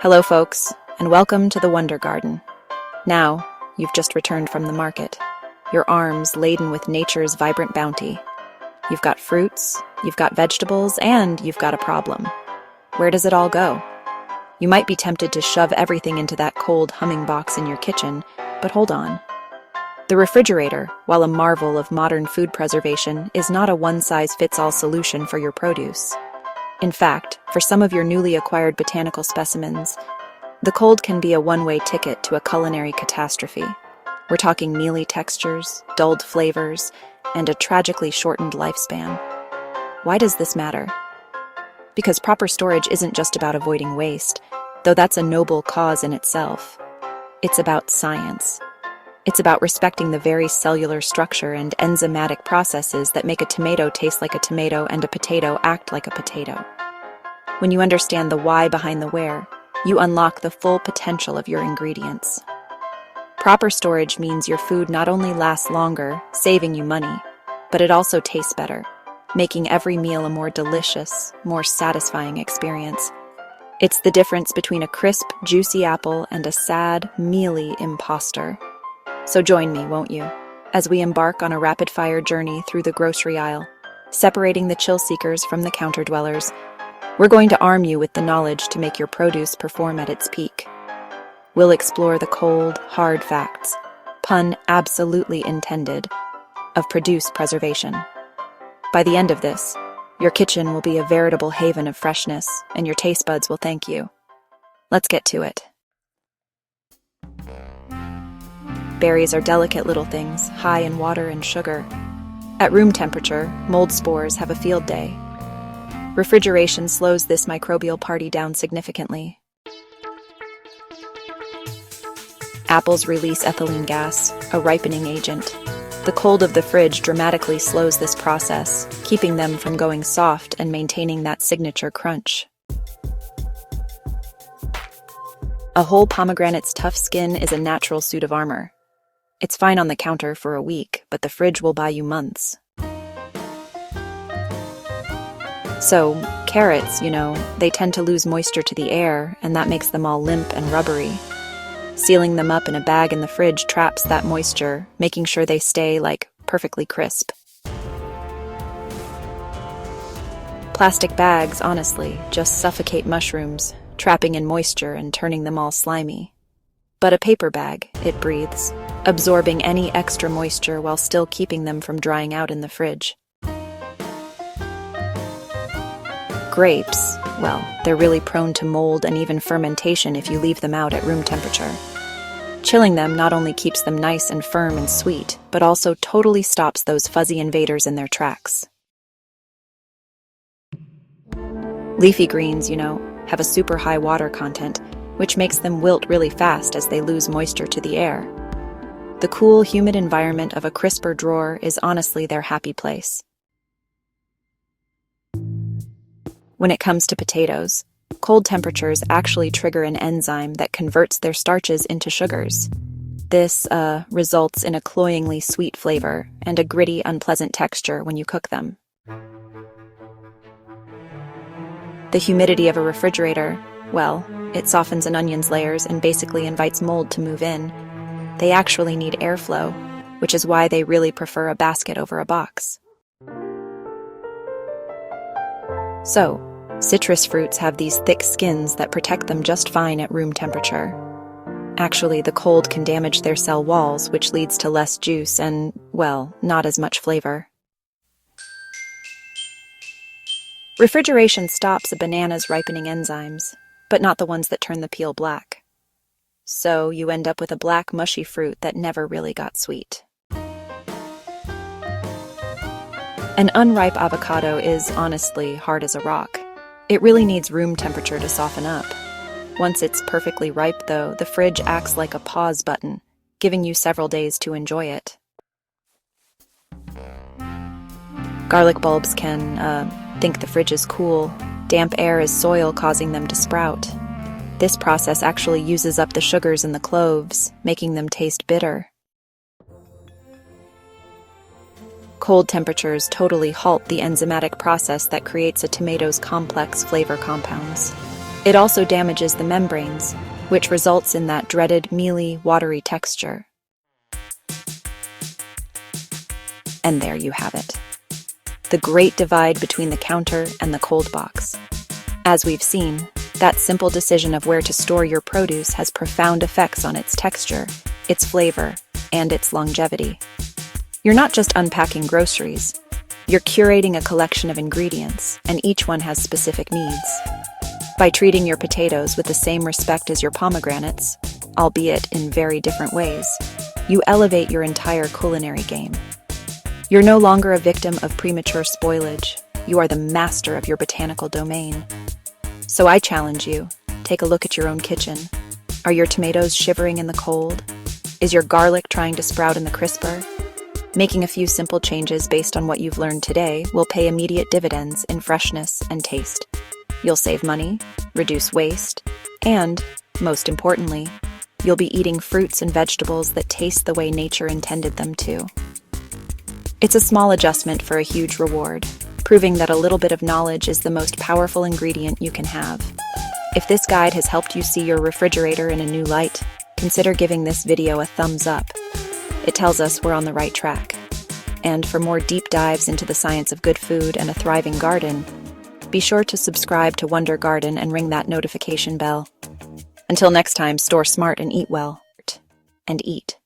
Hello, folks, and welcome to the Wonder Garden. Now, you've just returned from the market, your arms laden with nature's vibrant bounty. You've got fruits, you've got vegetables, and you've got a problem. Where does it all go? You might be tempted to shove everything into that cold humming box in your kitchen, but hold on. The refrigerator, while a marvel of modern food preservation, is not a one-size-fits-all solution for your produce. In fact, for some of your newly acquired botanical specimens, the cold can be a one-way ticket to a culinary catastrophe. We're talking mealy textures, dulled flavors, and a tragically shortened lifespan. Why does this matter? Because proper storage isn't just about avoiding waste, though that's a noble cause in itself. It's about science. It's about respecting the very cellular structure and enzymatic processes that make a tomato taste like a tomato and a potato act like a potato. When you understand the why behind the where, you unlock the full potential of your ingredients. Proper storage means your food not only lasts longer, saving you money, but it also tastes better, making every meal a more delicious, more satisfying experience. It's the difference between a crisp, juicy apple and a sad, mealy imposter. So join me, won't you, as we embark on a rapid-fire journey through the grocery aisle, separating the chill seekers from the counter dwellers. We're going to arm you with the knowledge to make your produce perform at its peak. We'll explore the cold, hard facts, pun absolutely intended, of produce preservation. By the end of this, your kitchen will be a veritable haven of freshness, and your taste buds will thank you. Let's get to it. Berries are delicate little things, high in water and sugar. At room temperature, mold spores have a field day. Refrigeration slows this microbial party down significantly. Apples release ethylene gas, a ripening agent. The cold of the fridge dramatically slows this process, keeping them from going soft and maintaining that signature crunch. A whole pomegranate's tough skin is a natural suit of armor. It's fine on the counter for a week, but the fridge will buy you months. So, carrots, they tend to lose moisture to the air, and that makes them all limp and rubbery. Sealing them up in a bag in the fridge traps that moisture, making sure they stay, perfectly crisp. Plastic bags, honestly, just suffocate mushrooms, trapping in moisture and turning them all slimy. But a paper bag, it breathes, absorbing any extra moisture while still keeping them from drying out in the fridge. Grapes, well, they're really prone to mold and even fermentation if you leave them out at room temperature. Chilling them not only keeps them nice and firm and sweet, but also totally stops those fuzzy invaders in their tracks. Leafy greens, have a super high water content, which makes them wilt really fast as they lose moisture to the air. The cool, humid environment of a crisper drawer is honestly their happy place. When it comes to potatoes, cold temperatures actually trigger an enzyme that converts their starches into sugars. This results in a cloyingly sweet flavor and a gritty, unpleasant texture when you cook them. The humidity of a refrigerator, well, it softens an onion's layers and basically invites mold to move in. They actually need airflow, which is why they really prefer a basket over a box. So, citrus fruits have these thick skins that protect them just fine at room temperature. Actually, the cold can damage their cell walls, which leads to less juice and, well, not as much flavor. Refrigeration stops a banana's ripening enzymes, but not the ones that turn the peel black. So you end up with a black, mushy fruit that never really got sweet. An unripe avocado is, honestly, hard as a rock. It really needs room temperature to soften up. Once it's perfectly ripe, though, the fridge acts like a pause button, giving you several days to enjoy it. Garlic bulbs can, think the fridge is cool. Damp air is soil causing them to sprout. This process actually uses up the sugars in the cloves, making them taste bitter. Cold temperatures totally halt the enzymatic process that creates a tomato's complex flavor compounds. It also damages the membranes, which results in that dreaded, mealy, watery texture. And there you have it. The great divide between the counter and the cold box. As we've seen, that simple decision of where to store your produce has profound effects on its texture, its flavor, and its longevity. You're not just unpacking groceries. You're curating a collection of ingredients, and each one has specific needs. By treating your potatoes with the same respect as your pomegranates, albeit in very different ways, you elevate your entire culinary game. You're no longer a victim of premature spoilage. You are the master of your botanical domain. So I challenge you, take a look at your own kitchen. Are your tomatoes shivering in the cold? Is your garlic trying to sprout in the crisper? Making a few simple changes based on what you've learned today will pay immediate dividends in freshness and taste. You'll save money, reduce waste, and, most importantly, you'll be eating fruits and vegetables that taste the way nature intended them to. It's a small adjustment for a huge reward, proving that a little bit of knowledge is the most powerful ingredient you can have. If this guide has helped you see your refrigerator in a new light, consider giving this video a thumbs up. It tells us we're on the right track. And for more deep dives into the science of good food and a thriving garden, be sure to subscribe to Wonder Garden and ring that notification bell. Until next time, store smart and eat well. And eat.